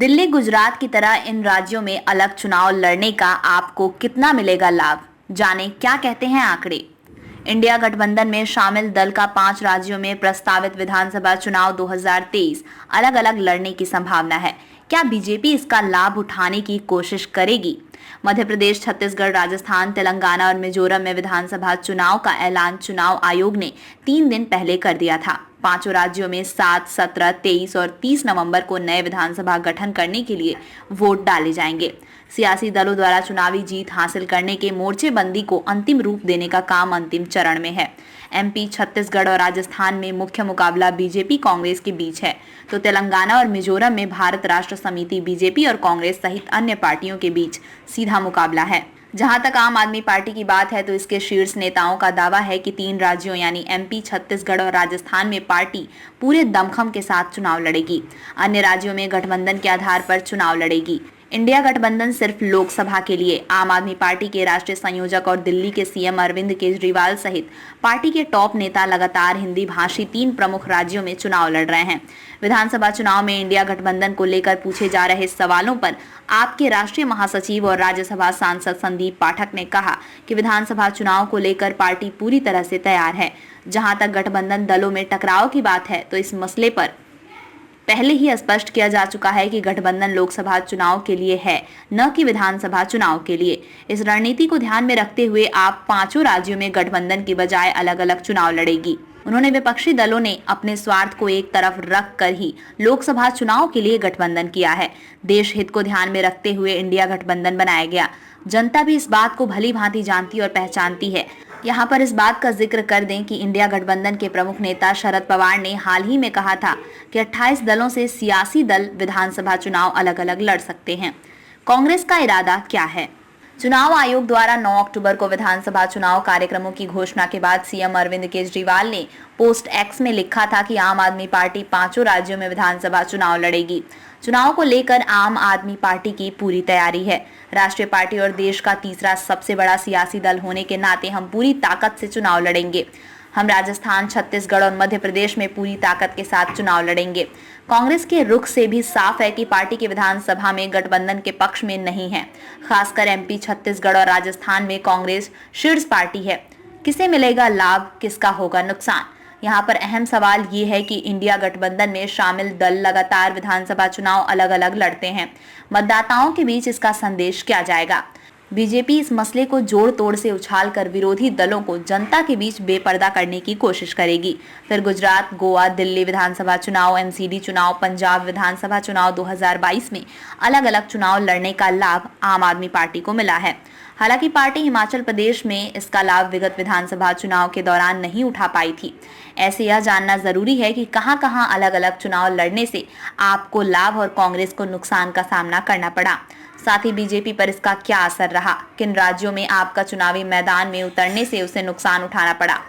दिल्ली, गुजरात की तरह इन राज्यों में अलग चुनाव लड़ने का आपको कितना मिलेगा लाभ? जानें क्या कहते हैं आंकड़े। इंडिया गठबंधन में शामिल दल का 5 राज्यों में प्रस्तावित विधानसभा चुनाव 2023 अलग-अलग लड़ने की संभावना है। क्या बीजेपी इसका लाभ उठाने की कोशिश करेगी? मध्य प्रदेश, छत्तीसगढ़, राजस्थान, तेलंगाना और मिजोरम में विधानसभा चुनाव का ऐलान चुनाव आयोग ने 3 दिन पहले कर दिया था। पांचों राज्यों में 7, 17, 23 और 30 नवंबर को नए विधानसभा गठन करने के लिए वोट डाले जाएंगे। सियासी दलों द्वारा चुनावी जीत हासिल करने के मोर्चेबंदी को अंतिम रूप देने का काम अंतिम चरण में है। एमपी, छत्तीसगढ़ और राजस्थान में मुख्य मुकाबला बीजेपी कांग्रेस के बीच है, तो तेलंगाना और मिजोरम में भारत राष्ट्र समिति बीजेपी और कांग्रेस सहित अन्य पार्टियों के बीच सीधा मुकाबला है। जहां तक आम आदमी पार्टी की बात है तो इसके शीर्ष नेताओं का दावा है कि 3 राज्यों यानी एमपी, छत्तीसगढ़ और राजस्थान में पार्टी पूरे दमखम के साथ चुनाव लड़ेगी। अन्य राज्यों में गठबंधन के आधार पर चुनाव लड़ेगी। इंडिया गठबंधन सिर्फ लोकसभा के लिए आम आदमी पार्टी के राष्ट्रीय संयोजक और दिल्ली के सीएम अरविंद केजरीवाल सहित पार्टी के टॉप नेता लगातार हिंदी भाषी 3 प्रमुख राज्यों में चुनाव लड़ रहे हैं। विधानसभा चुनाव में इंडिया गठबंधन को लेकर पूछे जा रहे सवालों पर आपके राष्ट्रीय महासचिव और राज्यसभा सांसद संदीप पाठक ने कहा कि विधानसभा चुनाव को लेकर पार्टी पूरी तरह से तैयार है। जहां तक गठबंधन दलों में टकराव की बात है तो इस मसले पर पहले ही स्पष्ट किया जा चुका है कि गठबंधन लोकसभा चुनाव के लिए है, न कि विधानसभा चुनाव के लिए। इस रणनीति को ध्यान में रखते हुए आप 5 राज्यों में गठबंधन की बजाय अलग-अलग चुनाव लड़ेगी। उन्होंने विपक्षी दलों ने अपने स्वार्थ को एक तरफ रख कर ही लोकसभा चुनाव के लिए गठबंधन किया है। देश हित को ध्यान में रखते हुए इंडिया गठबंधन बनाया गया। जनता भी इस बात को भली भांति जानती और पहचानती है। यहाँ पर इस बात का जिक्र कर दें कि इंडिया गठबंधन के प्रमुख नेता शरद पवार ने हाल ही में कहा था कि 28 दलों से सियासी दल विधानसभा चुनाव अलग-अलग लड़ सकते हैं। कांग्रेस का इरादा क्या है? चुनाव आयोग द्वारा 9 अक्टूबर को विधानसभा चुनाव कार्यक्रमों की घोषणा के बाद सीएम अरविंद केजरीवाल ने पोस्ट एक्स में लिखा था कि आम आदमी पार्टी 5 राज्यों में विधानसभा चुनाव लड़ेगी। चुनाव को लेकर आम आदमी पार्टी की पूरी तैयारी है। राष्ट्रीय पार्टी और देश का तीसरा सबसे बड़ा सियासी दल होने के नाते हम पूरी ताकत से चुनाव लड़ेंगे। हम राजस्थान, छत्तीसगढ़ और मध्य प्रदेश में पूरी ताकत के साथ चुनाव लड़ेंगे। कांग्रेस के रुख से भी साफ है कि पार्टी की विधानसभा में गठबंधन के पक्ष में नहीं है। खासकर एमपी, छत्तीसगढ़ और राजस्थान में कांग्रेस शीर्ष पार्टी है। किसे मिलेगा लाभ, किसका होगा नुकसान? यहाँ पर अहम सवाल ये है कि इंडिया गठबंधन में शामिल दल लगातार विधानसभा चुनाव अलग-अलग लड़ते हैं। मतदाताओं के बीच इसका संदेश क्या जाएगा? बीजेपी इस मसले को जोड़ तोड़ से उछालकर विरोधी दलों को जनता के बीच बेपर्दा करने की कोशिश करेगी। फिर गुजरात, गोवा, दिल्ली विधानसभा चुनाव, एमसीडी चुनाव, पंजाब विधानसभा चुनाव 2022 में अलग-अलग चुनाव लड़ने का लाभ आम आदमी पार्टी को मिला है। हालांकि पार्टी हिमाचल प्रदेश में इसका लाभ विगत विधानसभा चुनाव के दौरान नहीं उठा पाई थी। ऐसे यह जानना जरूरी है कि कहां-कहां अलग-अलग चुनाव लड़ने से आपको लाभ और कांग्रेस को नुकसान का सामना करना पड़ा। साथ ही बीजेपी पर इसका क्या असर रहा, किन राज्यों में आपका चुनावी मैदान में उतरने से उसे नुकसान उठाना पड़ा।